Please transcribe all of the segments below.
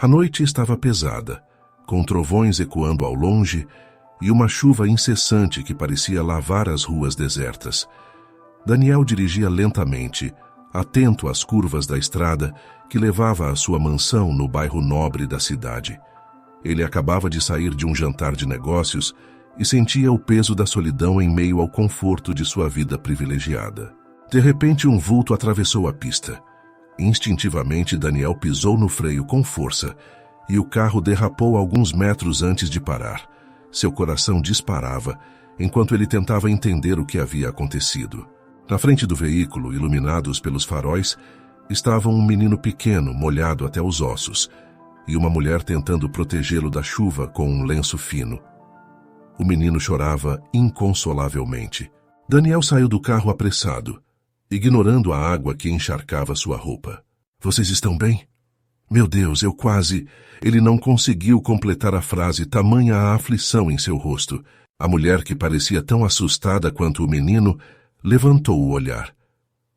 A noite estava pesada, com trovões ecoando ao longe e uma chuva incessante que parecia lavar as ruas desertas. Daniel dirigia lentamente, atento às curvas da estrada que levava à sua mansão no bairro nobre da cidade. Ele acabava de sair de um jantar de negócios e sentia o peso da solidão em meio ao conforto de sua vida privilegiada. De repente, um vulto atravessou a pista. Instintivamente, Daniel pisou no freio com força e o carro derrapou alguns metros antes de parar. Seu coração disparava enquanto ele tentava entender o que havia acontecido. Na frente do veículo, iluminados pelos faróis, estavam um menino pequeno, molhado até os ossos, e uma mulher tentando protegê-lo da chuva com um lenço fino. O menino chorava inconsolavelmente. Daniel saiu do carro apressado, ignorando a água que encharcava sua roupa. Vocês estão bem? Meu Deus, eu quase... Ele não conseguiu completar a frase, tamanha a aflição em seu rosto. A mulher, que parecia tão assustada quanto o menino, levantou o olhar.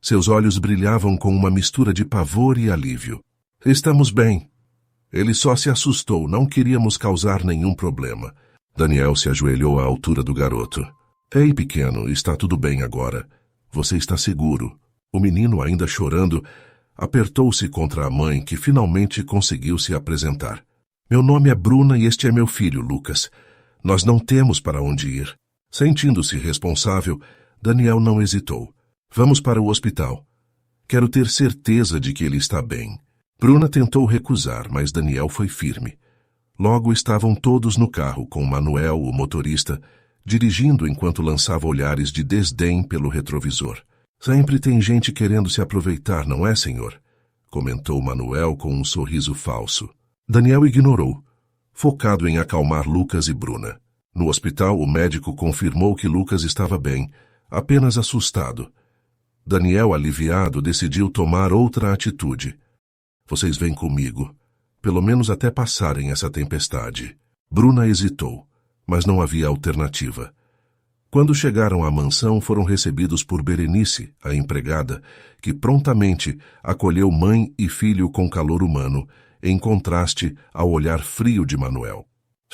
Seus olhos brilhavam com uma mistura de pavor e alívio. Estamos bem. Ele só se assustou, não queríamos causar nenhum problema. Daniel se ajoelhou à altura do garoto. Ei, pequeno, está tudo bem agora. Você está seguro. O menino, ainda chorando, apertou-se contra a mãe, que finalmente conseguiu se apresentar. Meu nome é Bruna e este é meu filho, Lucas. Nós não temos para onde ir. Sentindo-se responsável, Daniel não hesitou. Vamos para o hospital. Quero ter certeza de que ele está bem. Bruna tentou recusar, mas Daniel foi firme. Logo estavam todos no carro, com Manuel, o motorista, dirigindo enquanto lançava olhares de desdém pelo retrovisor. Sempre tem gente querendo se aproveitar, não é, senhor? Comentou Manuel com um sorriso falso. Daniel ignorou, focado em acalmar Lucas e Bruna. No hospital, o médico confirmou que Lucas estava bem, apenas assustado. Daniel, aliviado, decidiu tomar outra atitude. Vocês vêm comigo, pelo menos até passarem essa tempestade. Bruna hesitou, mas não havia alternativa. Quando chegaram à mansão, foram recebidos por Berenice, a empregada, que prontamente acolheu mãe e filho com calor humano, em contraste ao olhar frio de Manuel.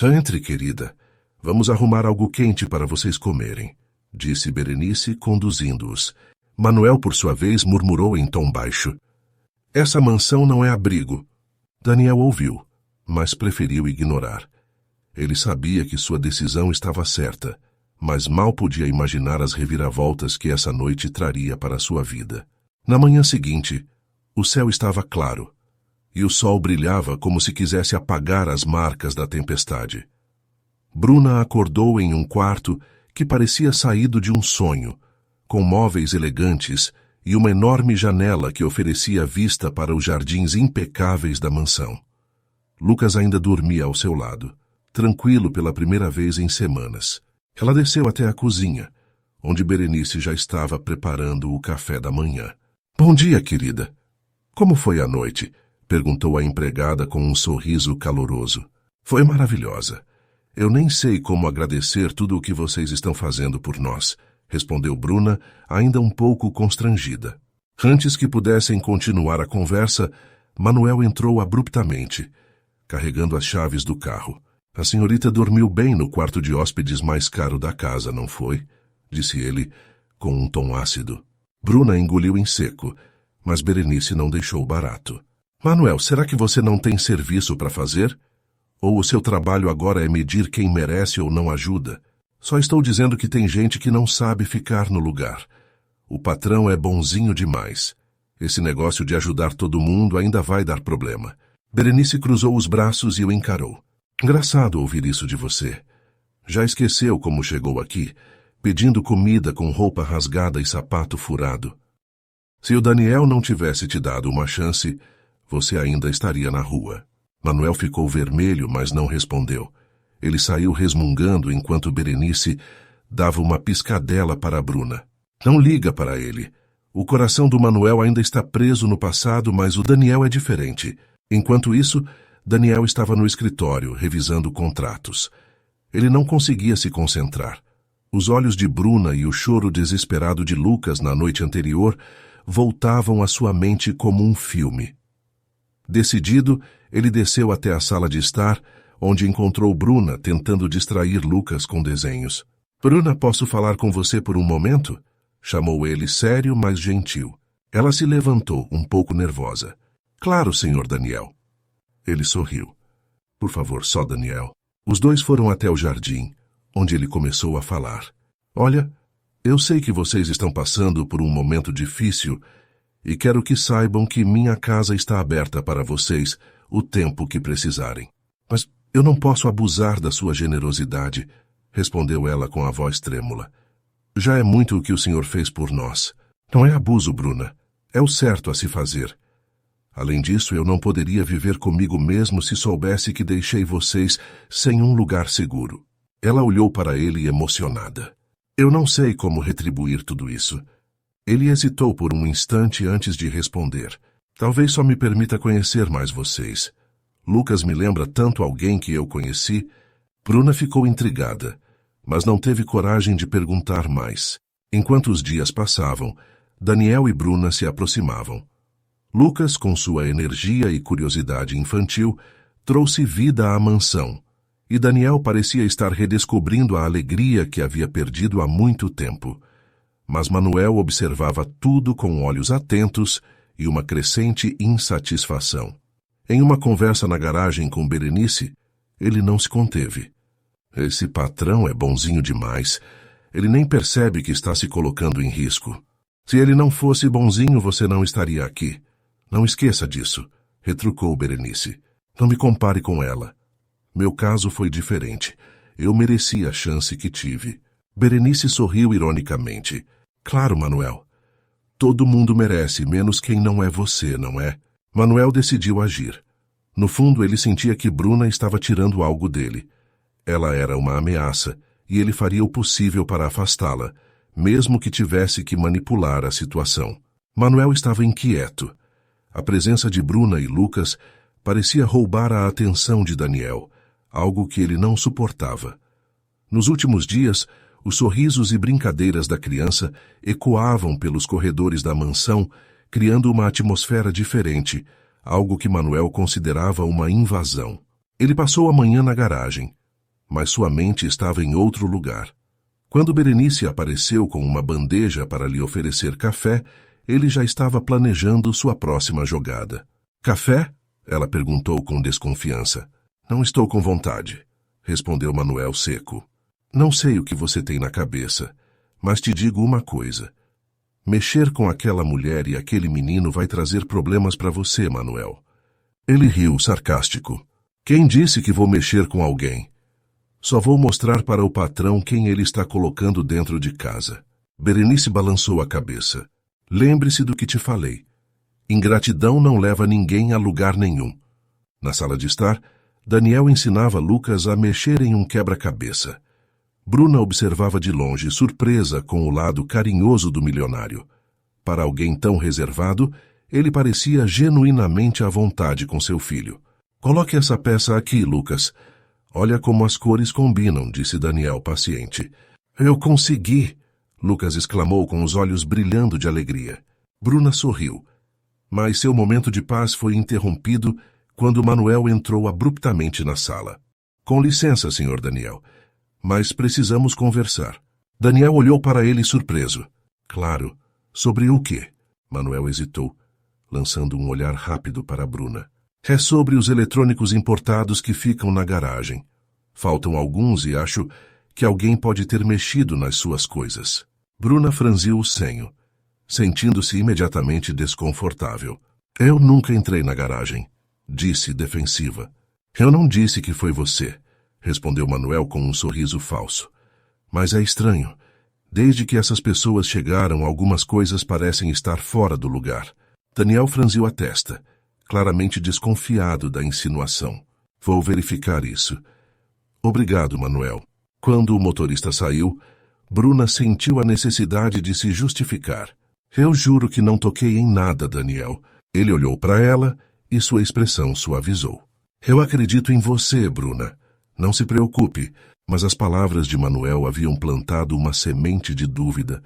Entre, querida. Vamos arrumar algo quente para vocês comerem, disse Berenice, conduzindo-os. Manuel, por sua vez, murmurou em tom baixo. Essa mansão não é abrigo. Daniel ouviu, mas preferiu ignorar. Ele sabia que sua decisão estava certa, mas mal podia imaginar as reviravoltas que essa noite traria para sua vida. Na manhã seguinte, o céu estava claro, e o sol brilhava como se quisesse apagar as marcas da tempestade. Bruna acordou em um quarto que parecia saído de um sonho, com móveis elegantes e uma enorme janela que oferecia vista para os jardins impecáveis da mansão. Lucas ainda dormia ao seu lado, tranquilo pela primeira vez em semanas. Ela desceu até a cozinha, onde Berenice já estava preparando o café da manhã. Bom dia, querida. Como foi a noite? Perguntou a empregada com um sorriso caloroso. Foi maravilhosa. Eu nem sei como agradecer tudo o que vocês estão fazendo por nós, respondeu Bruna, ainda um pouco constrangida. Antes que pudessem continuar a conversa, Manuel entrou abruptamente, carregando as chaves do carro. A senhorita dormiu bem no quarto de hóspedes mais caro da casa, não foi? Disse ele, com um tom ácido. Bruna engoliu em seco, mas Berenice não deixou barato. Manuel, será que você não tem serviço para fazer? Ou o seu trabalho agora é medir quem merece ou não ajuda? Só estou dizendo que tem gente que não sabe ficar no lugar. O patrão é bonzinho demais. Esse negócio de ajudar todo mundo ainda vai dar problema. Berenice cruzou os braços e o encarou. Engraçado ouvir isso de você. Já esqueceu como chegou aqui, pedindo comida com roupa rasgada e sapato furado. Se o Daniel não tivesse te dado uma chance, você ainda estaria na rua. Manuel ficou vermelho, mas não respondeu. Ele saiu resmungando enquanto Berenice dava uma piscadela para Bruna. Não liga para ele. O coração do Manuel ainda está preso no passado, mas o Daniel é diferente. Enquanto isso, Daniel estava no escritório, revisando contratos. Ele não conseguia se concentrar. Os olhos de Bruna e o choro desesperado de Lucas na noite anterior voltavam à sua mente como um filme. Decidido, ele desceu até a sala de estar, onde encontrou Bruna tentando distrair Lucas com desenhos. Bruna, posso falar com você por um momento? Chamou ele sério, mas gentil. Ela se levantou, um pouco nervosa. Claro, senhor Daniel. Ele sorriu. Por favor, só Daniel. Os dois foram até o jardim, onde ele começou a falar. Olha, eu sei que vocês estão passando por um momento difícil e quero que saibam que minha casa está aberta para vocês o tempo que precisarem. Mas eu não posso abusar da sua generosidade, respondeu ela com a voz trêmula. Já é muito o que o senhor fez por nós. Não é abuso, Bruna. É o certo a se fazer. Além disso, eu não poderia viver comigo mesmo se soubesse que deixei vocês sem um lugar seguro. Ela olhou para ele emocionada. Eu não sei como retribuir tudo isso. Ele hesitou por um instante antes de responder. Talvez só me permita conhecer mais vocês. Lucas me lembra tanto alguém que eu conheci. Bruna ficou intrigada, mas não teve coragem de perguntar mais. Enquanto os dias passavam, Daniel e Bruna se aproximavam. Lucas, com sua energia e curiosidade infantil, trouxe vida à mansão, e Daniel parecia estar redescobrindo a alegria que havia perdido há muito tempo. Mas Manuel observava tudo com olhos atentos e uma crescente insatisfação. Em uma conversa na garagem com Berenice, ele não se conteve. Esse patrão é bonzinho demais. Ele nem percebe que está se colocando em risco. Se ele não fosse bonzinho, você não estaria aqui. Não esqueça disso, retrucou Berenice. Não me compare com ela. Meu caso foi diferente. Eu mereci a chance que tive. Berenice sorriu ironicamente. Claro, Manuel. Todo mundo merece, menos quem não é você, não é? Manuel decidiu agir. No fundo, ele sentia que Bruna estava tirando algo dele. Ela era uma ameaça, e ele faria o possível para afastá-la, mesmo que tivesse que manipular a situação. Manuel estava inquieto. A presença de Bruna e Lucas parecia roubar a atenção de Daniel, algo que ele não suportava. Nos últimos dias, os sorrisos e brincadeiras da criança ecoavam pelos corredores da mansão, criando uma atmosfera diferente, algo que Manuel considerava uma invasão. Ele passou a manhã na garagem, mas sua mente estava em outro lugar. Quando Berenice apareceu com uma bandeja para lhe oferecer café, ele já estava planejando sua próxima jogada. Café? Ela perguntou com desconfiança. Não estou com vontade, respondeu Manuel seco. Não sei o que você tem na cabeça, mas te digo uma coisa. Mexer com aquela mulher e aquele menino vai trazer problemas para você, Manuel. Ele riu, sarcástico. Quem disse que vou mexer com alguém? Só vou mostrar para o patrão quem ele está colocando dentro de casa. Berenice balançou a cabeça. Lembre-se do que te falei. Ingratidão não leva ninguém a lugar nenhum. Na sala de estar, Daniel ensinava Lucas a mexer em um quebra-cabeça. Bruna observava de longe, surpresa com o lado carinhoso do milionário. Para alguém tão reservado, ele parecia genuinamente à vontade com seu filho. Coloque essa peça aqui, Lucas. Olha como as cores combinam, disse Daniel paciente. Eu consegui! Lucas exclamou com os olhos brilhando de alegria. Bruna sorriu, mas seu momento de paz foi interrompido quando Manuel entrou abruptamente na sala. Com licença, senhor Daniel, mas precisamos conversar. Daniel olhou para ele surpreso. Claro. Sobre o quê? Manuel hesitou, lançando um olhar rápido para Bruna. É sobre os eletrônicos importados que ficam na garagem. Faltam alguns e acho que alguém pode ter mexido nas suas coisas. Bruna franziu o senho, sentindo-se imediatamente desconfortável. Eu nunca entrei na garagem, disse defensiva. Eu não disse que foi você, respondeu Manuel com um sorriso falso. Mas é estranho. Desde que essas pessoas chegaram, algumas coisas parecem estar fora do lugar. Daniel franziu a testa, claramente desconfiado da insinuação. Vou verificar isso. Obrigado, Manuel. Quando o motorista saiu, Bruna sentiu a necessidade de se justificar. Eu juro que não toquei em nada, Daniel. Ele olhou para ela e sua expressão suavizou. Eu acredito em você, Bruna. Não se preocupe, mas as palavras de Manuel haviam plantado uma semente de dúvida,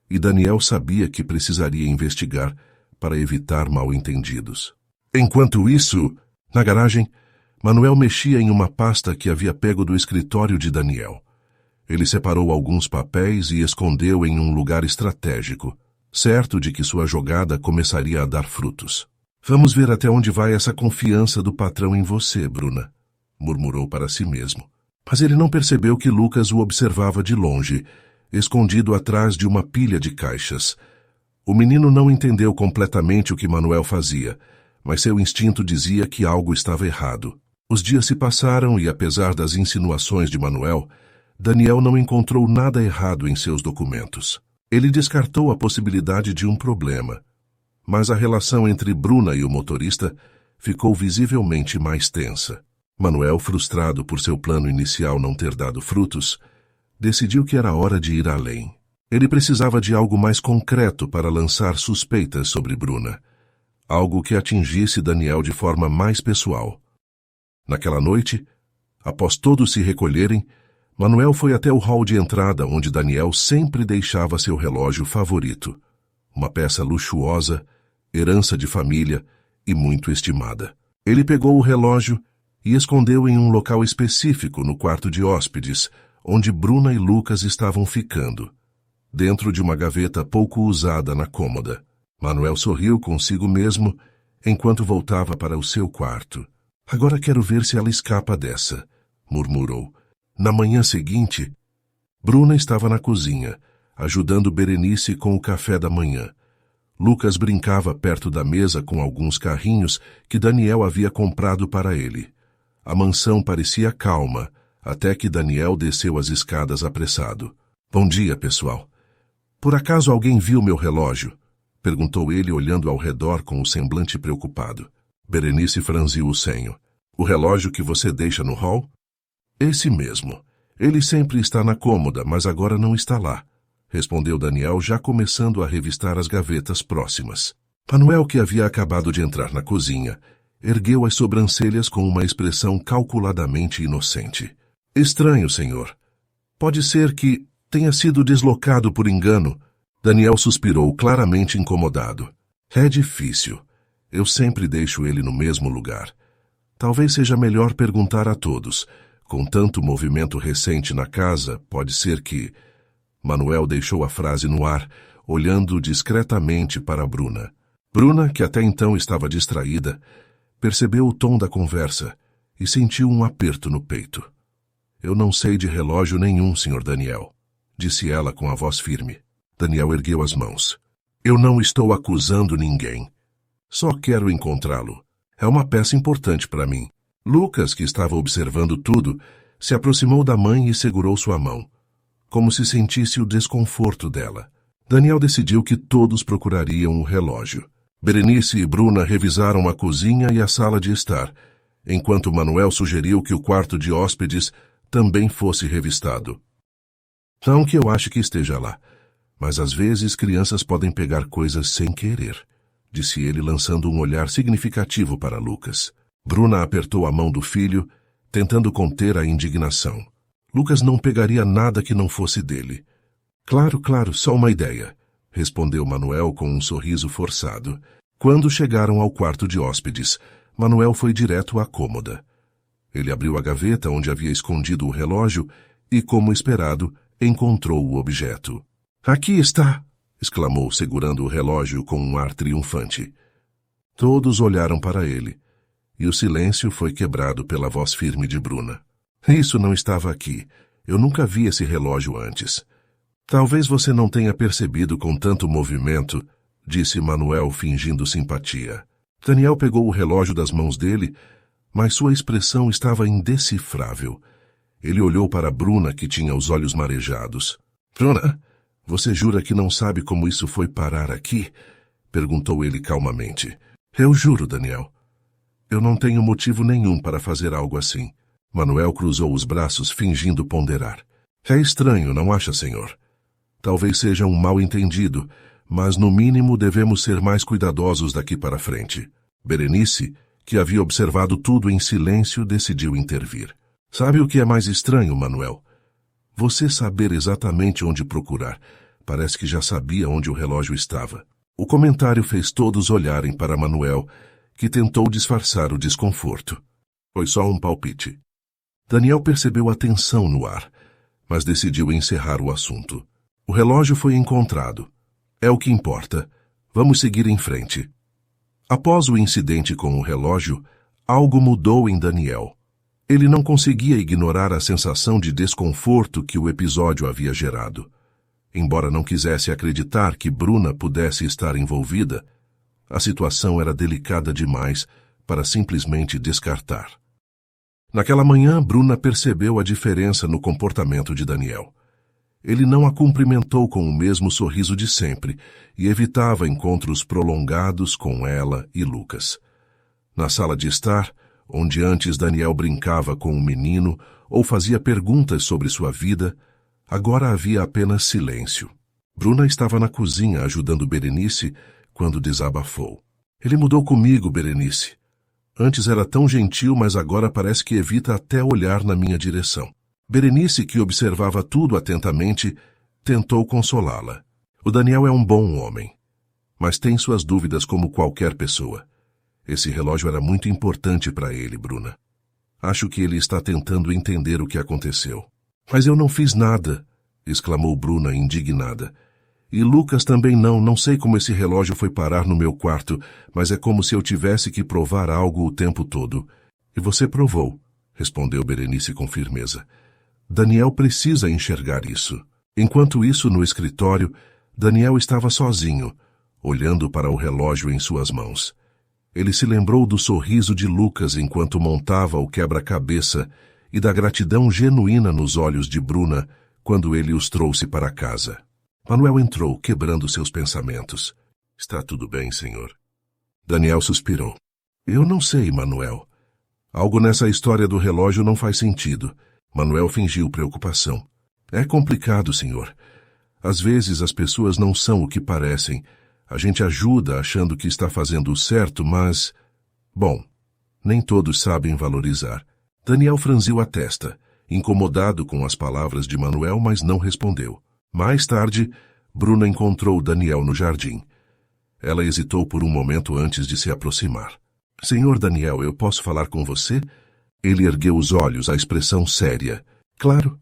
e Daniel sabia que precisaria investigar para evitar mal-entendidos. Enquanto isso, na garagem, Manuel mexia em uma pasta que havia pego do escritório de Daniel. Ele separou alguns papéis e escondeu em um lugar estratégico, certo de que sua jogada começaria a dar frutos. Vamos ver até onde vai essa confiança do patrão em você, Bruna, murmurou para si mesmo. Mas ele não percebeu que Lucas o observava de longe, escondido atrás de uma pilha de caixas. O menino não entendeu completamente o que Manuel fazia, mas seu instinto dizia que algo estava errado. Os dias se passaram e, apesar das insinuações de Manuel, Daniel não encontrou nada errado em seus documentos. Ele descartou a possibilidade de um problema, mas a relação entre Bruna e o motorista ficou visivelmente mais tensa. Manuel, frustrado por seu plano inicial não ter dado frutos, decidiu que era hora de ir além. Ele precisava de algo mais concreto para lançar suspeitas sobre Bruna, algo que atingisse Daniel de forma mais pessoal. Naquela noite, após todos se recolherem, Manuel foi até o hall de entrada onde Daniel sempre deixava seu relógio favorito, uma peça luxuosa, herança de família e muito estimada. Ele pegou o relógio e escondeu em um local específico no quarto de hóspedes, onde Bruna e Lucas estavam ficando, dentro de uma gaveta pouco usada na cômoda. Manuel sorriu consigo mesmo enquanto voltava para o seu quarto. Agora quero ver se ela escapa dessa, murmurou. Na manhã seguinte, Bruna estava na cozinha, ajudando Berenice com o café da manhã. Lucas brincava perto da mesa com alguns carrinhos que Daniel havia comprado para ele. A mansão parecia calma, até que Daniel desceu as escadas apressado. Bom dia, pessoal. Por acaso alguém viu meu relógio? Perguntou ele, olhando ao redor com o semblante preocupado. Berenice franziu o senho. O relógio que você deixa no hall? Esse mesmo. Ele sempre está na cômoda, mas agora não está lá, respondeu Daniel, já começando a revistar as gavetas próximas. Manuel, que havia acabado de entrar na cozinha, ergueu as sobrancelhas com uma expressão calculadamente inocente. Estranho, senhor. Pode ser que tenha sido deslocado por engano. Daniel suspirou, claramente incomodado. É difícil. Eu sempre deixo ele no mesmo lugar. Talvez seja melhor perguntar a todos. Com tanto movimento recente na casa, pode ser que... Manuel deixou a frase no ar, olhando discretamente para Bruna. Bruna, que até então estava distraída, percebeu o tom da conversa e sentiu um aperto no peito. Eu não sei de relógio nenhum, Sr. Daniel, disse ela com a voz firme. Daniel ergueu as mãos. Eu não estou acusando ninguém. Só quero encontrá-lo. É uma peça importante para mim. Lucas, que estava observando tudo, se aproximou da mãe e segurou sua mão, como se sentisse o desconforto dela. Daniel decidiu que todos procurariam o relógio. Berenice e Bruna revisaram a cozinha e a sala de estar, enquanto Manuel sugeriu que o quarto de hóspedes também fosse revistado. Não que eu ache que esteja lá, mas às vezes crianças podem pegar coisas sem querer, disse ele, lançando um olhar significativo para Lucas. Bruna apertou a mão do filho, tentando conter a indignação. Lucas não pegaria nada que não fosse dele. Claro, só uma ideia, respondeu Manuel com um sorriso forçado. Quando chegaram ao quarto de hóspedes, Manuel foi direto à cômoda. Ele abriu a gaveta onde havia escondido o relógio e, como esperado, encontrou o objeto. Aqui está! Exclamou, segurando o relógio com um ar triunfante. Todos olharam para ele, e o silêncio foi quebrado pela voz firme de Bruna. Isso não estava aqui. Eu nunca vi esse relógio antes. Talvez você não tenha percebido com tanto movimento, disse Manuel, fingindo simpatia. Daniel pegou o relógio das mãos dele, mas sua expressão estava indecifrável. Ele olhou para Bruna, que tinha os olhos marejados. Bruna, você jura que não sabe como isso foi parar aqui? Perguntou ele calmamente. Eu juro, Daniel. Eu não tenho motivo nenhum para fazer algo assim. Manuel cruzou os braços, fingindo ponderar. É estranho, não acha, senhor? Talvez seja um mal-entendido, mas no mínimo devemos ser mais cuidadosos daqui para frente. Berenice, que havia observado tudo em silêncio, decidiu intervir. Sabe o que é mais estranho, Manuel? Você saber exatamente onde procurar. Parece que já sabia onde o relógio estava. O comentário fez todos olharem para Manuel, que tentou disfarçar o desconforto. Foi só um palpite. Daniel percebeu a tensão no ar, mas decidiu encerrar o assunto. O relógio foi encontrado. É o que importa. Vamos seguir em frente. Após o incidente com o relógio, algo mudou em Daniel. Ele não conseguia ignorar a sensação de desconforto que o episódio havia gerado. Embora não quisesse acreditar que Bruna pudesse estar envolvida, a situação era delicada demais para simplesmente descartar. Naquela manhã, Bruna percebeu a diferença no comportamento de Daniel. Ele não a cumprimentou com o mesmo sorriso de sempre e evitava encontros prolongados com ela e Lucas. Na sala de estar, onde antes Daniel brincava com o menino ou fazia perguntas sobre sua vida, agora havia apenas silêncio. Bruna estava na cozinha ajudando Berenice quando desabafou. Ele mudou comigo, Berenice. Antes era tão gentil, mas agora parece que evita até olhar na minha direção. Berenice, que observava tudo atentamente, tentou consolá-la. O Daniel é um bom homem, mas tem suas dúvidas como qualquer pessoa. Esse relógio era muito importante para ele, Bruna. Acho que ele está tentando entender o que aconteceu. Mas eu não fiz nada, exclamou Bruna indignada. E Lucas também não sei como esse relógio foi parar no meu quarto, mas é como se eu tivesse que provar algo o tempo todo. E você provou, respondeu Berenice com firmeza. Daniel precisa enxergar isso. Enquanto isso, no escritório, Daniel estava sozinho, olhando para o relógio em suas mãos. Ele se lembrou do sorriso de Lucas enquanto montava o quebra-cabeça e da gratidão genuína nos olhos de Bruna quando ele os trouxe para casa. Manuel entrou, quebrando seus pensamentos. Está tudo bem, senhor? Daniel suspirou. Eu não sei, Manuel. Algo nessa história do relógio não faz sentido. Manuel fingiu preocupação. É complicado, senhor. Às vezes as pessoas não são o que parecem. A gente ajuda achando que está fazendo o certo, mas... Bom, nem todos sabem valorizar. Daniel franziu a testa, incomodado com as palavras de Manuel, mas não respondeu. Mais tarde, Bruna encontrou Daniel no jardim. Ela hesitou por um momento antes de se aproximar. Senhor Daniel, eu posso falar com você? Ele ergueu os olhos, a expressão séria. Claro.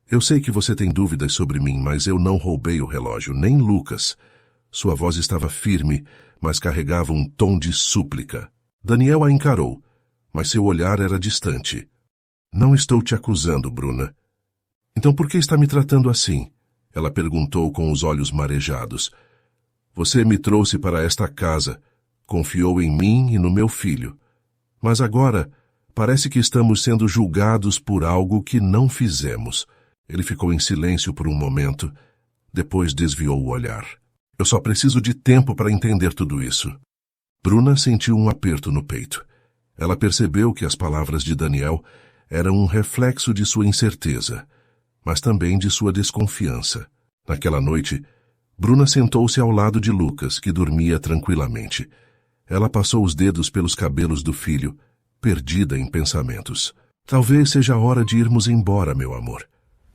Eu sei que você tem dúvidas sobre mim, mas eu não roubei o relógio, nem Lucas. Sua voz estava firme, mas carregava um tom de súplica. Daniel a encarou, mas seu olhar era distante. Não estou te acusando, Bruna. Então por que está me tratando assim? Ela perguntou com os olhos marejados. Você me trouxe para esta casa, confiou em mim e no meu filho. Mas agora, parece que estamos sendo julgados por algo que não fizemos. Ele ficou em silêncio por um momento, depois desviou o olhar. Eu só preciso de tempo para entender tudo isso. Bruna sentiu um aperto no peito. Ela percebeu que as palavras de Daniel eram um reflexo de sua incerteza, mas também de sua desconfiança. Naquela noite, Bruna sentou-se ao lado de Lucas, que dormia tranquilamente. Ela passou os dedos pelos cabelos do filho, perdida em pensamentos. Talvez seja a hora de irmos embora, meu amor.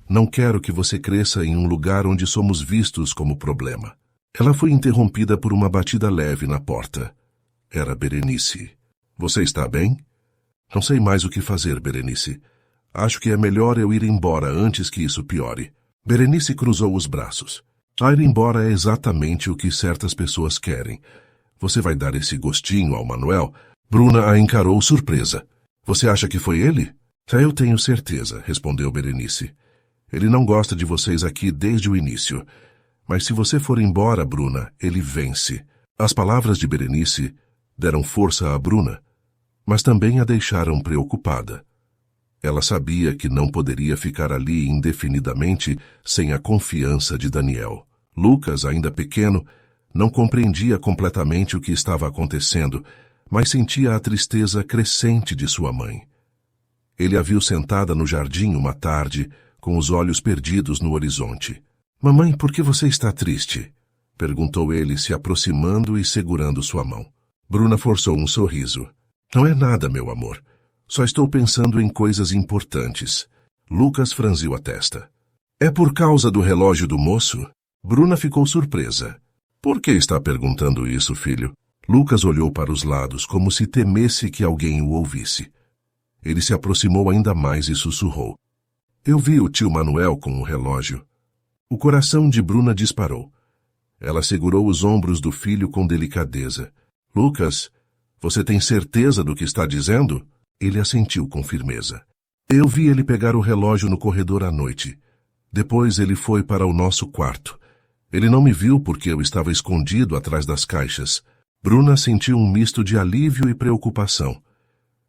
Não quero que você cresça em um lugar onde somos vistos como problema. Ela foi interrompida por uma batida leve na porta. Era Berenice. Você está bem? Não sei mais o que fazer, Berenice. Acho que é melhor eu ir embora antes que isso piore. Berenice cruzou os braços. A ir embora é exatamente o que certas pessoas querem. Você vai dar esse gostinho ao Manuel? Bruna a encarou surpresa. Você acha que foi ele? Eu tenho certeza, respondeu Berenice. Ele não gosta de vocês aqui desde o início. Mas se você for embora, Bruna, ele vence. As palavras de Berenice deram força a Bruna, mas também a deixaram preocupada. Ela sabia que não poderia ficar ali indefinidamente sem a confiança de Daniel. Lucas, ainda pequeno, não compreendia completamente o que estava acontecendo, mas sentia a tristeza crescente de sua mãe. Ele a viu sentada no jardim uma tarde, com os olhos perdidos no horizonte. Mamãe, por que você está triste? Perguntou ele, se aproximando e segurando sua mão. Bruna forçou um sorriso. Não é nada, meu amor. Só estou pensando em coisas importantes. Lucas franziu a testa. É por causa do relógio do moço? Bruna ficou surpresa. Por que está perguntando isso, filho? Lucas olhou para os lados, como se temesse que alguém o ouvisse. Ele se aproximou ainda mais e sussurrou. Eu vi o tio Manuel com o relógio. O coração de Bruna disparou. Ela segurou os ombros do filho com delicadeza. Lucas, você tem certeza do que está dizendo? Ele assentiu com firmeza. Eu vi ele pegar o relógio no corredor à noite. Depois ele foi para o nosso quarto. Ele não me viu porque eu estava escondido atrás das caixas. Bruna sentiu um misto de alívio e preocupação.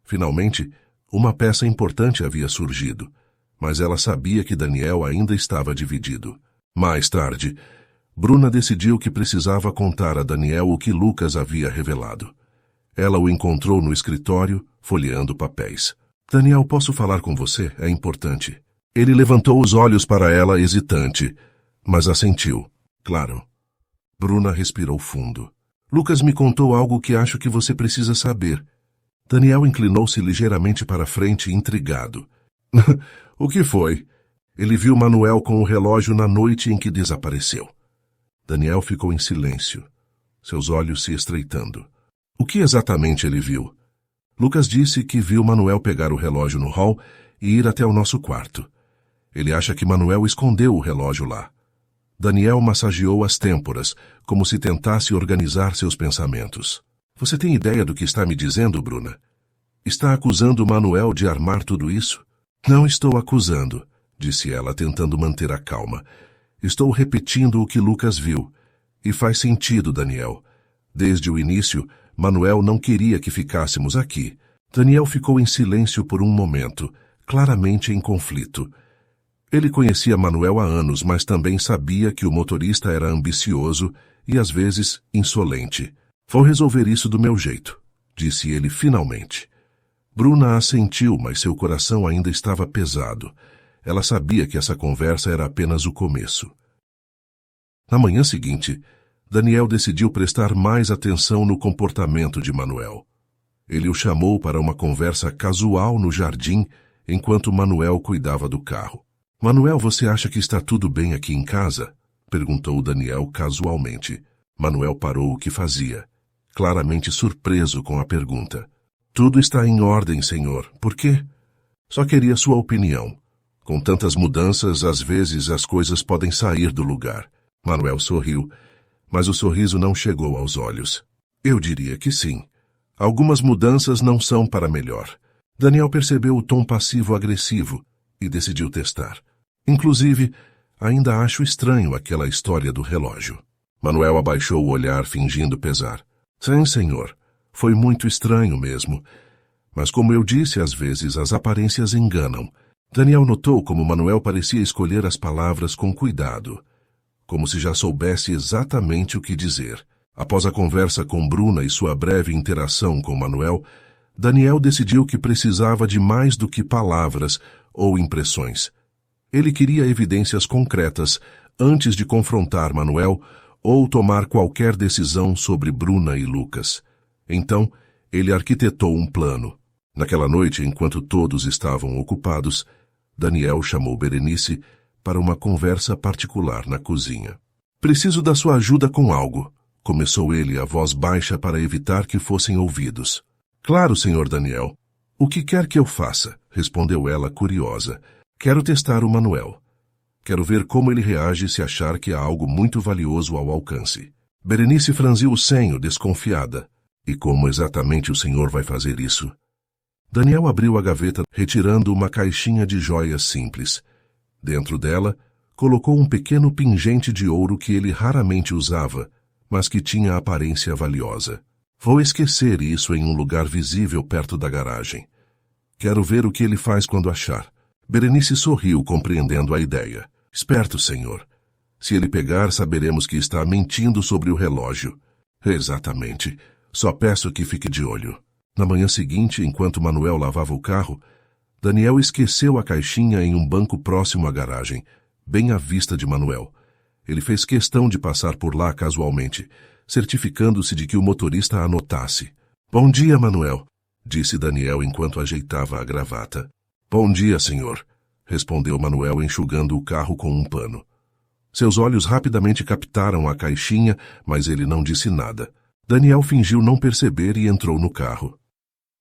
Finalmente, uma peça importante havia surgido, mas ela sabia que Daniel ainda estava dividido. Mais tarde, Bruna decidiu que precisava contar a Daniel o que Lucas havia revelado. Ela o encontrou no escritório, folheando papéis. Daniel, posso falar com você? É importante. Ele levantou os olhos para ela, hesitante, mas assentiu. Claro. Bruna respirou fundo. Lucas me contou algo que acho que você precisa saber. Daniel inclinou-se ligeiramente para frente, intrigado. O que foi? Ele viu Manuel com o relógio na noite em que desapareceu. Daniel ficou em silêncio, seus olhos se estreitando. O que exatamente ele viu? Lucas disse que viu Manuel pegar o relógio no hall e ir até o nosso quarto. Ele acha que Manuel escondeu o relógio lá. Daniel massageou as têmporas, como se tentasse organizar seus pensamentos. Você tem ideia do que está me dizendo, Bruna? Está acusando Manuel de armar tudo isso? Não estou acusando, disse ela, tentando manter a calma. Estou repetindo o que Lucas viu. E faz sentido, Daniel. Desde o início, Manuel não queria que ficássemos aqui. Daniel ficou em silêncio por um momento, claramente em conflito. Ele conhecia Manuel há anos, mas também sabia que o motorista era ambicioso e, às vezes, insolente. Vou resolver isso do meu jeito, disse ele finalmente. Bruna assentiu, mas seu coração ainda estava pesado. Ela sabia que essa conversa era apenas o começo. Na manhã seguinte, Daniel decidiu prestar mais atenção no comportamento de Manuel. Ele o chamou para uma conversa casual no jardim, enquanto Manuel cuidava do carro. Manuel, você acha que está tudo bem aqui em casa? Perguntou Daniel casualmente. Manuel parou o que fazia, claramente surpreso com a pergunta. Tudo está em ordem, senhor. Por quê? Só queria sua opinião. Com tantas mudanças, às vezes as coisas podem sair do lugar. Manuel sorriu, mas o sorriso não chegou aos olhos. Eu diria que sim. Algumas mudanças não são para melhor. Daniel percebeu o tom passivo-agressivo e decidiu testar. Inclusive, ainda acho estranho aquela história do relógio. Manuel abaixou o olhar, fingindo pesar. Sim, senhor. Foi muito estranho mesmo. Mas como eu disse, às vezes as aparências enganam. Daniel notou como Manuel parecia escolher as palavras com cuidado, como se já soubesse exatamente o que dizer. Após a conversa com Bruna e sua breve interação com Manuel, Daniel decidiu que precisava de mais do que palavras ou impressões. Ele queria evidências concretas antes de confrontar Manuel ou tomar qualquer decisão sobre Bruna e Lucas. Então, ele arquitetou um plano. Naquela noite, enquanto todos estavam ocupados, Daniel chamou Berenice para uma conversa particular na cozinha. Preciso da sua ajuda com algo, começou ele, a voz baixa para evitar que fossem ouvidos. Claro, senhor Daniel. O que quer que eu faça? Respondeu ela, curiosa. Quero testar o Manuel. Quero ver como ele reage se achar que há algo muito valioso ao alcance. Berenice franziu o senho, desconfiada. E como exatamente o senhor vai fazer isso? Daniel abriu a gaveta, retirando uma caixinha de joias simples. Dentro dela, colocou um pequeno pingente de ouro que ele raramente usava, mas que tinha aparência valiosa. Vou esquecer isso em um lugar visível perto da garagem. Quero ver o que ele faz quando achar. Berenice sorriu, compreendendo a ideia. Esperto, senhor. Se ele pegar, saberemos que está mentindo sobre o relógio. Exatamente. Só peço que fique de olho. Na manhã seguinte, enquanto Manuel lavava o carro, Daniel esqueceu a caixinha em um banco próximo à garagem, bem à vista de Manuel. Ele fez questão de passar por lá casualmente, certificando-se de que o motorista a notasse. Bom dia, Manuel, disse Daniel enquanto ajeitava a gravata. Bom dia, senhor, respondeu Manuel enxugando o carro com um pano. Seus olhos rapidamente captaram a caixinha, mas ele não disse nada. Daniel fingiu não perceber e entrou no carro.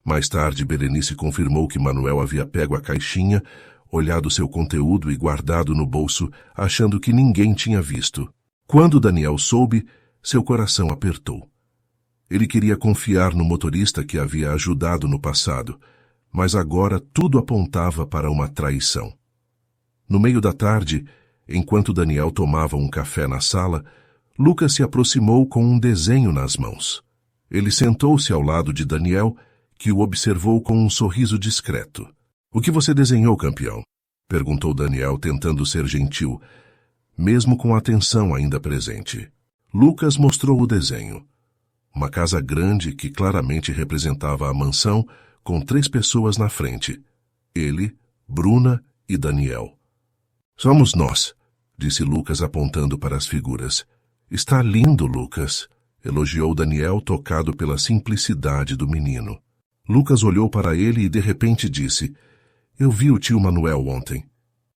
Mais tarde, Berenice confirmou que Manuel havia pego a caixinha, olhado seu conteúdo e guardado no bolso, achando que ninguém tinha visto. Quando Daniel soube, seu coração apertou. Ele queria confiar no motorista que havia ajudado no passado, mas agora tudo apontava para uma traição. No meio da tarde, enquanto Daniel tomava um café na sala, Lucas se aproximou com um desenho nas mãos. Ele sentou-se ao lado de Daniel, que o observou com um sorriso discreto. "O que você desenhou, campeão?" perguntou Daniel, tentando ser gentil, mesmo com a atenção ainda presente. Lucas mostrou o desenho. Uma casa grande que claramente representava a mansão, com 3 pessoas na frente. Ele, Bruna e Daniel. "Somos nós", disse Lucas apontando para as figuras. "Está lindo, Lucas", elogiou Daniel, tocado pela simplicidade do menino. Lucas olhou para ele e de repente disse: "Eu vi o tio Manuel ontem."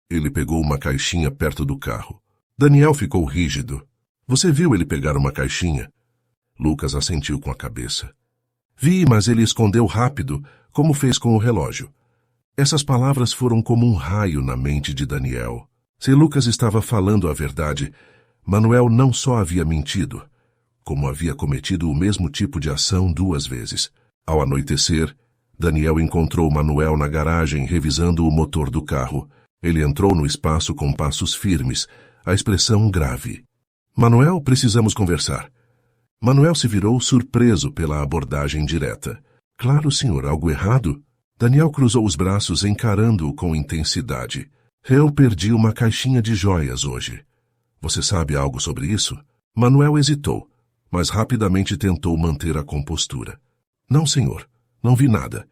Ele pegou uma caixinha perto do carro. Daniel ficou rígido. "Você viu ele pegar uma caixinha?" Lucas assentiu com a cabeça. "Vi, mas ele escondeu rápido, como fez com o relógio." Essas palavras foram como um raio na mente de Daniel. Se Lucas estava falando a verdade, Manuel não só havia mentido, como havia cometido o mesmo tipo de ação 2 vezes. Ao anoitecer, Daniel encontrou Manuel na garagem revisando o motor do carro. Ele entrou no espaço com passos firmes, a expressão grave. "Manuel, precisamos conversar." Manuel se virou surpreso pela abordagem direta. "Claro, senhor, algo errado?" Daniel cruzou os braços encarando-o com intensidade. "Eu perdi uma caixinha de joias hoje. Você sabe algo sobre isso?" Manuel hesitou, mas rapidamente tentou manter a compostura. "Não, senhor, não vi nada."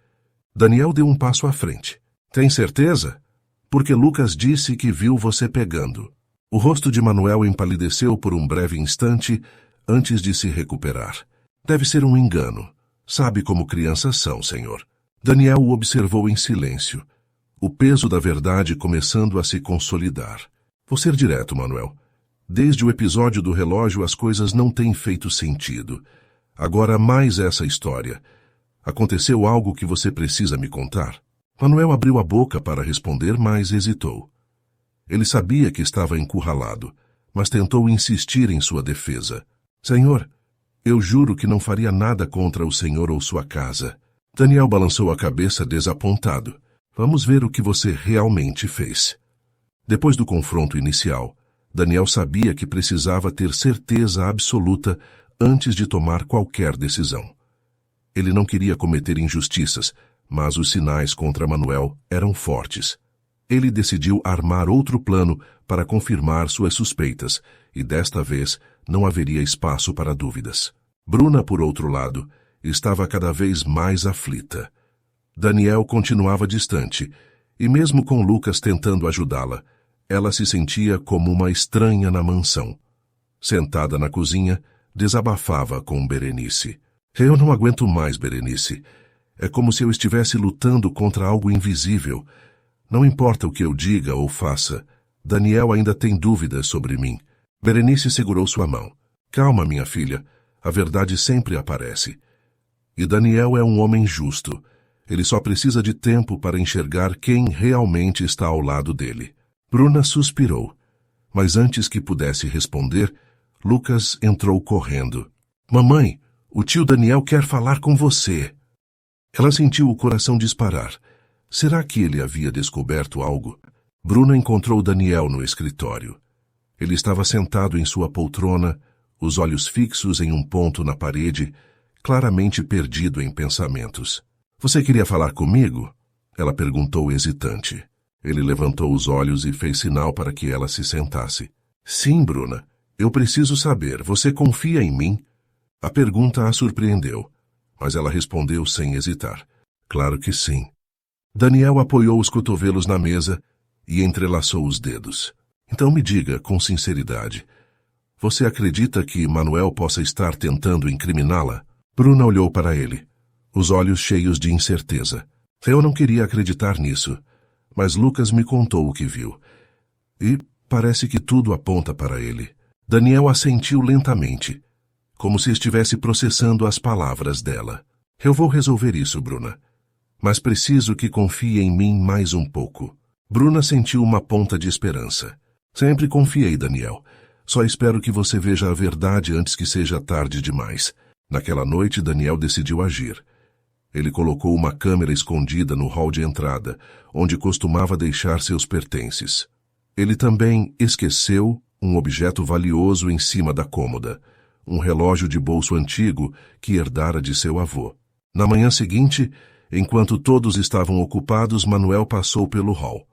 Daniel deu um passo à frente. "Tem certeza? Porque Lucas disse que viu você pegando." O rosto de Manuel empalideceu por um breve instante antes de se recuperar. "Deve ser um engano. Sabe como crianças são, senhor." Daniel o observou em silêncio, o peso da verdade começando a se consolidar. "Vou ser direto, Manuel. Desde o episódio do relógio as coisas não têm feito sentido. Agora mais essa história. Aconteceu algo que você precisa me contar?" Manuel abriu a boca para responder, mas hesitou. Ele sabia que estava encurralado, mas tentou insistir em sua defesa. "Senhor, eu juro que não faria nada contra o senhor ou sua casa." Daniel balançou a cabeça desapontado. "Vamos ver o que você realmente fez." Depois do confronto inicial, Daniel sabia que precisava ter certeza absoluta antes de tomar qualquer decisão. Ele não queria cometer injustiças, mas os sinais contra Manuel eram fortes. Ele decidiu armar outro plano para confirmar suas suspeitas, e desta vez não haveria espaço para dúvidas. Bruna, por outro lado, estava cada vez mais aflita. Daniel continuava distante, e mesmo com Lucas tentando ajudá-la, ela se sentia como uma estranha na mansão. Sentada na cozinha, desabafava com Berenice. "Eu não aguento mais, Berenice. É como se eu estivesse lutando contra algo invisível. Não importa o que eu diga ou faça, Daniel ainda tem dúvidas sobre mim." Berenice segurou sua mão. "Calma, minha filha. A verdade sempre aparece. E Daniel é um homem justo. Ele só precisa de tempo para enxergar quem realmente está ao lado dele." Bruna suspirou, mas antes que pudesse responder, Lucas entrou correndo. "Mamãe, o tio Daniel quer falar com você." Ela sentiu o coração disparar. Será que ele havia descoberto algo? Bruna encontrou Daniel no escritório. Ele estava sentado em sua poltrona, os olhos fixos em um ponto na parede, claramente perdido em pensamentos. "Você queria falar comigo?" ela perguntou hesitante. Ele levantou os olhos e fez sinal para que ela se sentasse. "Sim, Bruna. Eu preciso saber. Você confia em mim?" A pergunta a surpreendeu, mas ela respondeu sem hesitar. "Claro que sim." Daniel apoiou os cotovelos na mesa e entrelaçou os dedos. "Então me diga, com sinceridade, você acredita que Manuel possa estar tentando incriminá-la?" Bruna olhou para ele, os olhos cheios de incerteza. "Eu não queria acreditar nisso, mas Lucas me contou o que viu. E parece que tudo aponta para ele." Daniel assentiu lentamente. como se estivesse processando as palavras dela. Eu vou resolver isso, Bruna. Mas preciso que confie em mim mais um pouco. Bruna sentiu uma ponta de esperança. Sempre confiei, Daniel. Só espero que você veja a verdade antes que seja tarde demais. Naquela noite, Daniel decidiu agir. Ele colocou uma câmera escondida no hall de entrada, onde costumava deixar seus pertences. Ele também esqueceu um objeto valioso em cima da cômoda, um relógio de bolso antigo que herdara de seu avô. Na manhã seguinte, enquanto todos estavam ocupados, Manuel passou pelo hall.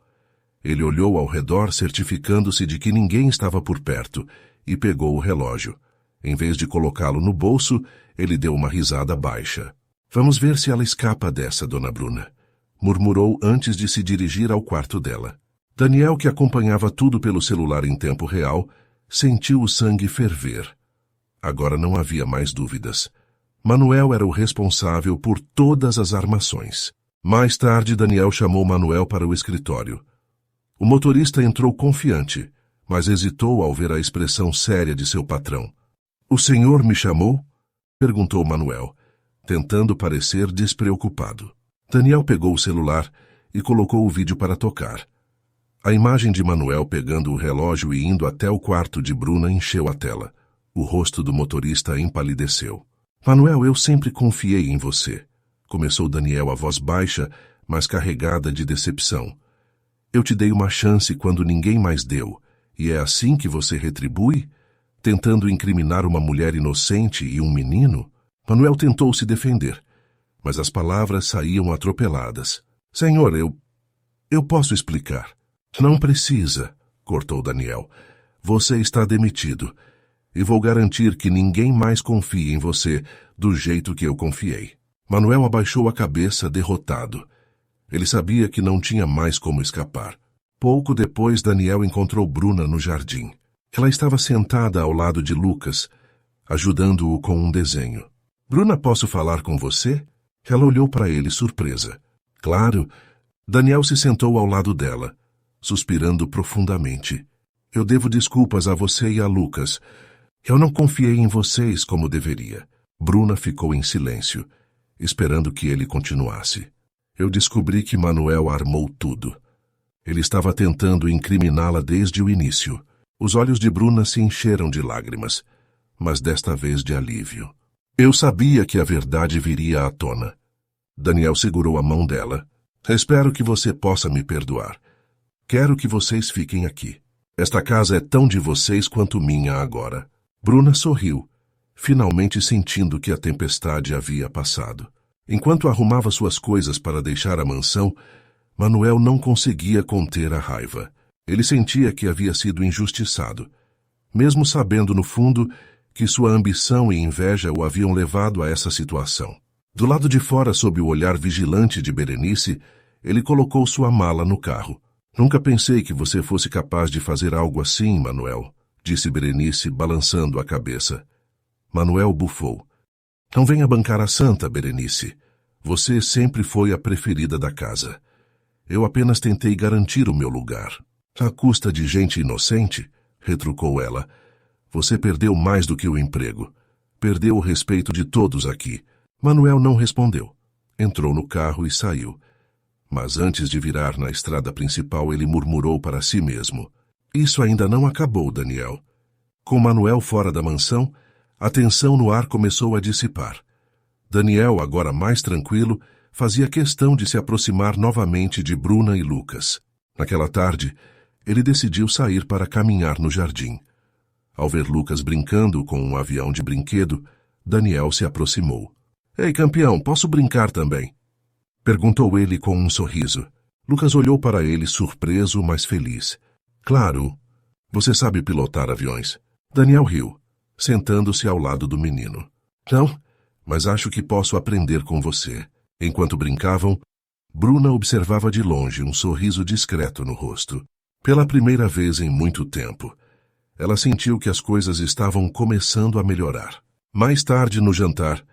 Ele olhou ao redor, certificando-se de que ninguém estava por perto, e pegou o relógio. Em vez de colocá-lo no bolso, ele deu uma risada baixa. Vamos ver se ela escapa dessa, Dona Bruna, murmurou antes de se dirigir ao quarto dela. Daniel, que acompanhava tudo pelo celular em tempo real, sentiu o sangue ferver. Agora não havia mais dúvidas. Manuel era o responsável por todas as armações. Mais tarde, Daniel chamou Manuel para o escritório. O motorista entrou confiante, mas hesitou ao ver a expressão séria de seu patrão. O senhor me chamou? Perguntou Manuel, tentando parecer despreocupado. Daniel pegou o celular e colocou o vídeo para tocar. A imagem de Manuel pegando o relógio e indo até o quarto de Bruna encheu a tela. O rosto do motorista empalideceu. Manuel, eu sempre confiei em você, começou Daniel a voz baixa, mas carregada de decepção. Eu te dei uma chance quando ninguém mais deu, e é assim que você retribui? Tentando incriminar uma mulher inocente e um menino? Manuel tentou se defender, mas as palavras saíam atropeladas. Senhor, eu posso explicar. Não precisa, cortou Daniel. Você está demitido. E vou garantir que ninguém mais confie em você do jeito que eu confiei. Manuel abaixou a cabeça, derrotado. Ele sabia que não tinha mais como escapar. Pouco depois, Daniel encontrou Bruna no jardim. Ela estava sentada ao lado de Lucas, ajudando-o com um desenho. Bruna, posso falar com você? Ela olhou para ele, surpresa. Claro. Daniel se sentou ao lado dela, suspirando profundamente. Eu devo desculpas a você e a Lucas. Eu não confiei em vocês como deveria. Bruna ficou em silêncio, esperando que ele continuasse. Eu descobri que Manuel armou tudo. Ele estava tentando incriminá-la desde o início. Os olhos de Bruna se encheram de lágrimas, mas desta vez de alívio. Eu sabia que a verdade viria à tona. Daniel segurou a mão dela. Espero que você possa me perdoar. Quero que vocês fiquem aqui. Esta casa é tão de vocês quanto minha agora. Bruna sorriu, finalmente sentindo que a tempestade havia passado. Enquanto arrumava suas coisas para deixar a mansão, Manuel não conseguia conter a raiva. Ele sentia que havia sido injustiçado, mesmo sabendo no fundo que sua ambição e inveja o haviam levado a essa situação. Do lado de fora, sob o olhar vigilante de Berenice, ele colocou sua mala no carro. Nunca pensei que você fosse capaz de fazer algo assim, Manuel, disse Berenice, balançando a cabeça. Manuel bufou. Não venha bancar a santa, Berenice. Você sempre foi a preferida da casa. Eu apenas tentei garantir o meu lugar. À custa de gente inocente, retrucou ela. Você perdeu mais do que o emprego. Perdeu o respeito de todos aqui. Manuel não respondeu. Entrou no carro e saiu. Mas antes de virar na estrada principal, ele murmurou para si mesmo. Isso ainda não acabou, Daniel. Com Manuel fora da mansão, a tensão no ar começou a dissipar. Daniel, agora mais tranquilo, fazia questão de se aproximar novamente de Bruna e Lucas. Naquela tarde, ele decidiu sair para caminhar no jardim. Ao ver Lucas brincando com um avião de brinquedo, Daniel se aproximou. Ei, campeão, posso brincar também? Perguntou ele com um sorriso. Lucas olhou para ele surpreso, mas feliz. Claro, você sabe pilotar aviões. Daniel riu, sentando-se ao lado do menino. Não, mas acho que posso aprender com você. Enquanto brincavam, Bruna observava de longe um sorriso discreto no rosto. Pela primeira vez em muito tempo, ela sentiu que as coisas estavam começando a melhorar. Mais tarde, no jantar,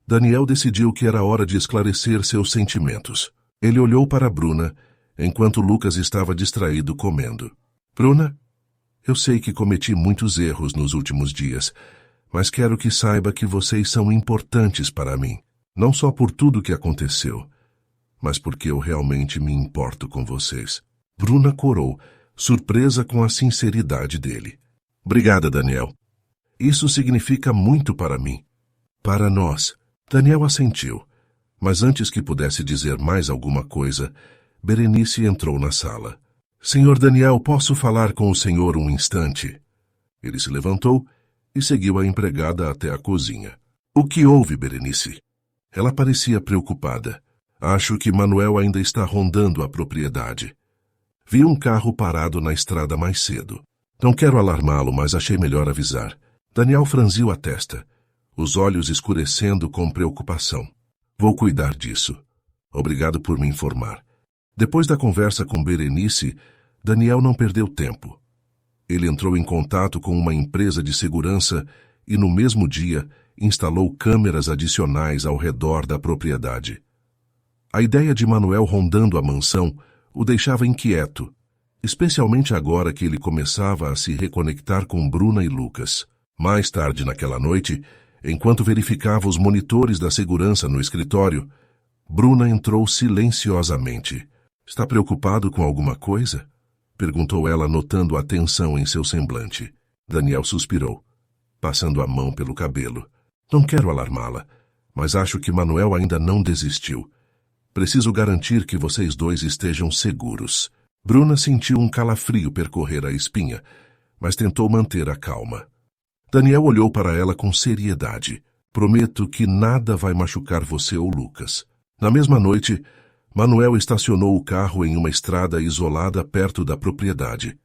Daniel decidiu que era hora de esclarecer seus sentimentos. Ele olhou para Bruna, enquanto Lucas estava distraído comendo. Bruna, eu sei que cometi muitos erros nos últimos dias, mas quero que saiba que vocês são importantes para mim, não só por tudo que aconteceu, mas porque eu realmente me importo com vocês. Bruna corou, surpresa com a sinceridade dele. Obrigada, Daniel. Isso significa muito para mim. Para nós. Daniel assentiu, mas antes que pudesse dizer mais alguma coisa, Berenice entrou na sala. Senhor Daniel, posso falar com o senhor um instante? Ele se levantou e seguiu a empregada até a cozinha. O que houve, Berenice? Ela parecia preocupada. Acho que Manuel ainda está rondando a propriedade. Vi um carro parado na estrada mais cedo. Não quero alarmá-lo, mas achei melhor avisar. Daniel franziu a testa, os olhos escurecendo com preocupação. Vou cuidar disso. Obrigado por me informar. Depois da conversa com Berenice, Daniel não perdeu tempo. Ele entrou em contato com uma empresa de segurança e, no mesmo dia, instalou câmeras adicionais ao redor da propriedade. A ideia de Manuel rondando a mansão o deixava inquieto, especialmente agora que ele começava a se reconectar com Bruna e Lucas. Mais tarde naquela noite, enquanto verificava os monitores da segurança no escritório, Bruna entrou silenciosamente. Está preocupado com alguma coisa? Perguntou ela, notando a tensão em seu semblante. Daniel suspirou, passando a mão pelo cabelo. Não quero alarmá-la, mas acho que Manuel ainda não desistiu. Preciso garantir que vocês dois estejam seguros. Bruna sentiu um calafrio percorrer a espinha, mas tentou manter a calma. Daniel olhou para ela com seriedade. Prometo que nada vai machucar você ou Lucas. Na mesma noite, Manuel estacionou o carro em uma estrada isolada perto da propriedade.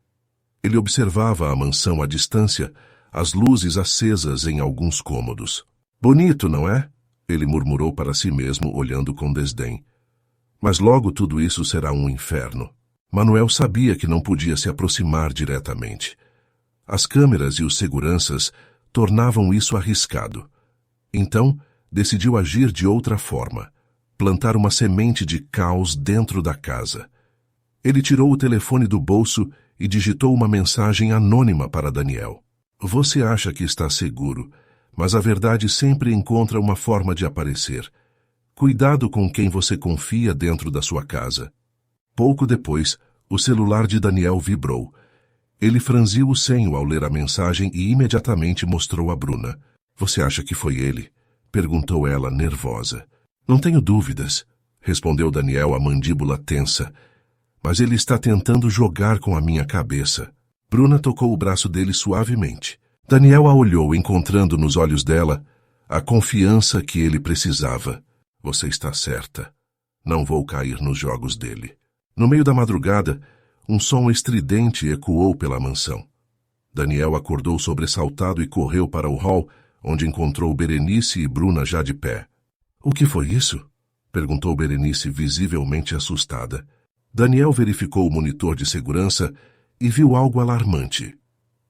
Ele observava a mansão à distância, as luzes acesas em alguns cômodos. Bonito, não é? Ele murmurou para si mesmo, olhando com desdém. Mas logo tudo isso será um inferno. Manuel sabia que não podia se aproximar diretamente. As câmeras e os seguranças tornavam isso arriscado. Então, decidiu agir de outra forma, plantar uma semente de caos dentro da casa. Ele tirou o telefone do bolso e digitou uma mensagem anônima para Daniel. Você acha que está seguro, mas a verdade sempre encontra uma forma de aparecer. Cuidado com quem você confia dentro da sua casa. Pouco depois, o celular de Daniel vibrou. Ele franziu o senho ao ler a mensagem e imediatamente mostrou a Bruna. Você acha que foi ele? Perguntou ela, nervosa. Não tenho dúvidas, respondeu Daniel, a mandíbula tensa. Mas ele está tentando jogar com a minha cabeça. Bruna tocou o braço dele suavemente. Daniel a olhou, encontrando nos olhos dela a confiança que ele precisava. Você está certa. Não vou cair nos jogos dele. No meio da madrugada, um som estridente ecoou pela mansão. Daniel acordou sobressaltado e correu para o hall, onde encontrou Berenice e Bruna já de pé. O que foi isso? Perguntou Berenice, visivelmente assustada. Daniel verificou o monitor de segurança e viu algo alarmante.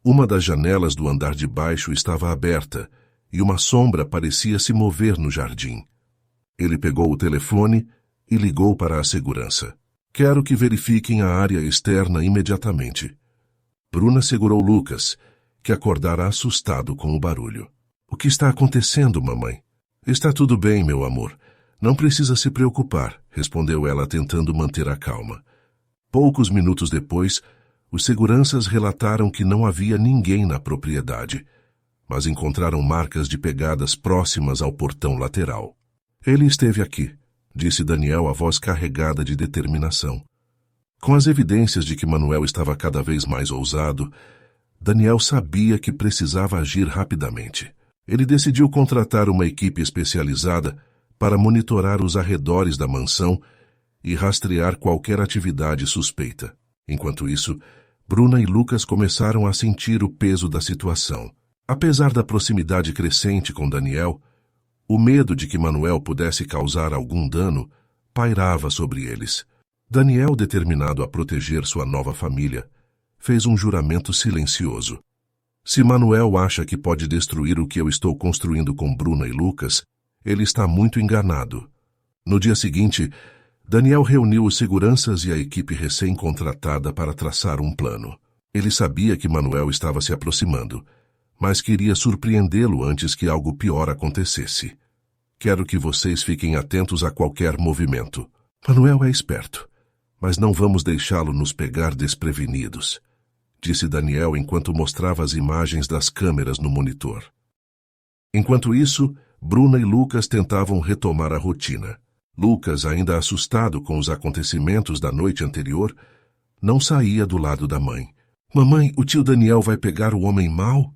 Uma das janelas do andar de baixo estava aberta e uma sombra parecia se mover no jardim. Ele pegou o telefone e ligou para a segurança. Quero que verifiquem a área externa imediatamente. Bruna segurou Lucas, que acordara assustado com o barulho. O que está acontecendo, mamãe? Está tudo bem, meu amor. Não precisa se preocupar, respondeu ela, tentando manter a calma. Poucos minutos depois, os seguranças relataram que não havia ninguém na propriedade, mas encontraram marcas de pegadas próximas ao portão lateral. Ele esteve aqui, disse Daniel, a voz carregada de determinação. Com as evidências de que Manuel estava cada vez mais ousado, Daniel sabia que precisava agir rapidamente. Ele decidiu contratar uma equipe especializada para monitorar os arredores da mansão e rastrear qualquer atividade suspeita. Enquanto isso, Bruna e Lucas começaram a sentir o peso da situação. Apesar da proximidade crescente com Daniel, o medo de que Manuel pudesse causar algum dano pairava sobre eles. Daniel, determinado a proteger sua nova família, fez um juramento silencioso. Se Manuel acha que pode destruir o que eu estou construindo com Bruna e Lucas, ele está muito enganado. No dia seguinte, Daniel reuniu os seguranças e a equipe recém-contratada para traçar um plano. Ele sabia que Manuel estava se aproximando, mas queria surpreendê-lo antes que algo pior acontecesse. Quero que vocês fiquem atentos a qualquer movimento. Manuel é esperto, mas não vamos deixá-lo nos pegar desprevenidos, disse Daniel enquanto mostrava as imagens das câmeras no monitor. Enquanto isso, Bruna e Lucas tentavam retomar a rotina. Lucas, ainda assustado com os acontecimentos da noite anterior, não saía do lado da mãe. Mamãe, o tio Daniel vai pegar o homem mau?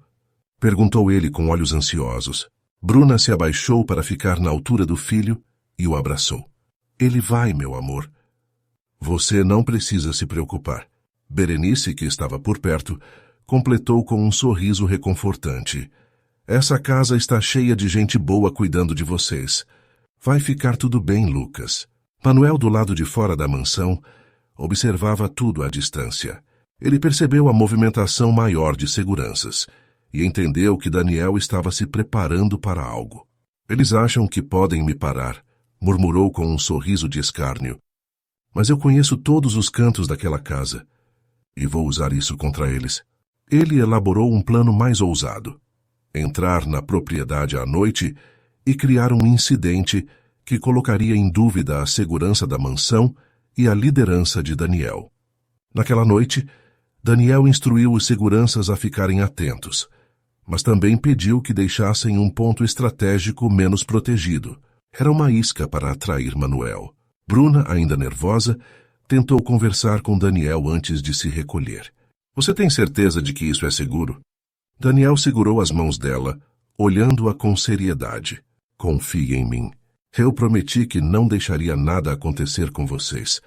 Perguntou ele com olhos ansiosos. Bruna se abaixou para ficar na altura do filho e o abraçou. Ele vai, meu amor. Você não precisa se preocupar. Berenice, que estava por perto, completou com um sorriso reconfortante. Essa casa está cheia de gente boa cuidando de vocês. Vai ficar tudo bem, Lucas. Manuel, do lado de fora da mansão, observava tudo à distância. Ele percebeu a movimentação maior de seguranças e entendeu que Daniel estava se preparando para algo. Eles acham que podem me parar, murmurou com um sorriso de escárnio. Mas eu conheço todos os cantos daquela casa e vou usar isso contra eles. Ele elaborou um plano mais ousado. Entrar na propriedade à noite e criar um incidente que colocaria em dúvida a segurança da mansão e a liderança de Daniel. Naquela noite, Daniel instruiu os seguranças a ficarem atentos, mas também pediu que deixassem um ponto estratégico menos protegido. Era uma isca para atrair Manuel. Bruna, ainda nervosa, tentou conversar com Daniel antes de se recolher. Você tem certeza de que isso é seguro? Daniel segurou as mãos dela, olhando-a com seriedade. Confie em mim. Eu prometi que não deixaria nada acontecer com vocês,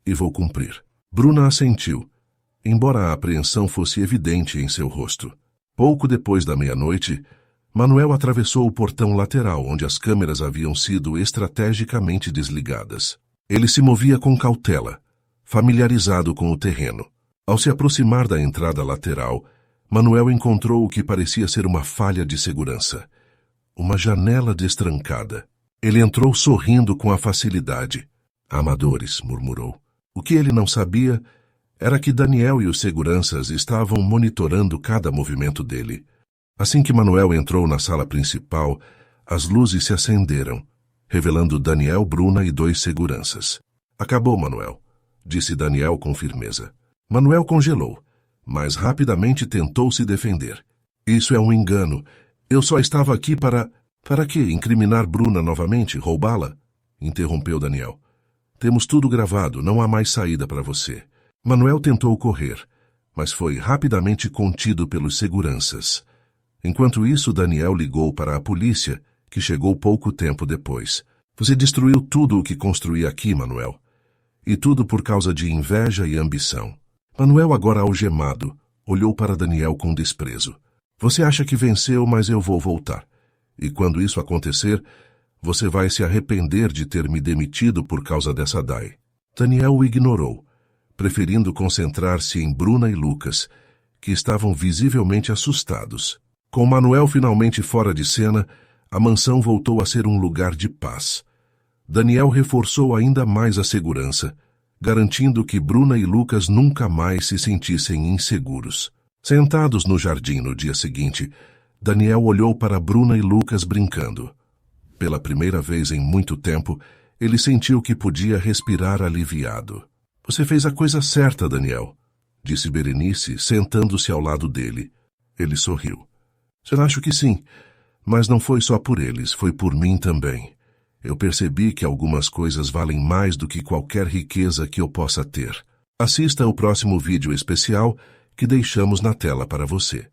e vou cumprir. Bruna assentiu, embora a apreensão fosse evidente em seu rosto. Pouco depois da meia-noite, Manuel atravessou o portão lateral onde as câmeras haviam sido estrategicamente desligadas. Ele se movia com cautela, familiarizado com o terreno. Ao se aproximar da entrada lateral, Manuel encontrou o que parecia ser uma falha de segurança. Uma janela destrancada. Ele entrou sorrindo com a facilidade. Amadores, murmurou. O que ele não sabia era que Daniel e os seguranças estavam monitorando cada movimento dele. Assim que Manuel entrou na sala principal, as luzes se acenderam, revelando Daniel, Bruna e 2 seguranças. Acabou, Manuel, disse Daniel com firmeza. Manuel congelou, mas rapidamente tentou se defender. Isso é um engano. Eu só estava aqui para... Para quê? Incriminar Bruna novamente? Roubá-la? Interrompeu Daniel. Temos tudo gravado, não há mais saída para você. Manuel tentou correr, mas foi rapidamente contido pelos seguranças. Enquanto isso, Daniel ligou para a polícia, que chegou pouco tempo depois. Você destruiu tudo o que construí aqui, Manuel. E tudo por causa de inveja e ambição. Manuel, agora algemado, olhou para Daniel com desprezo. Você acha que venceu, mas eu vou voltar. E quando isso acontecer, você vai se arrepender de ter me demitido por causa dessa DAI. Daniel o ignorou, preferindo concentrar-se em Bruna e Lucas, que estavam visivelmente assustados. Com Manuel finalmente fora de cena, a mansão voltou a ser um lugar de paz. Daniel reforçou ainda mais a segurança, garantindo que Bruna e Lucas nunca mais se sentissem inseguros. Sentados no jardim no dia seguinte, Daniel olhou para Bruna e Lucas brincando. Pela primeira vez em muito tempo, ele sentiu que podia respirar aliviado. Você fez a coisa certa, Daniel, disse Berenice, sentando-se ao lado dele. Ele sorriu. Eu acho que sim, mas não foi só por eles, foi por mim também. Eu percebi que algumas coisas valem mais do que qualquer riqueza que eu possa ter. Assista ao próximo vídeo especial que deixamos na tela para você.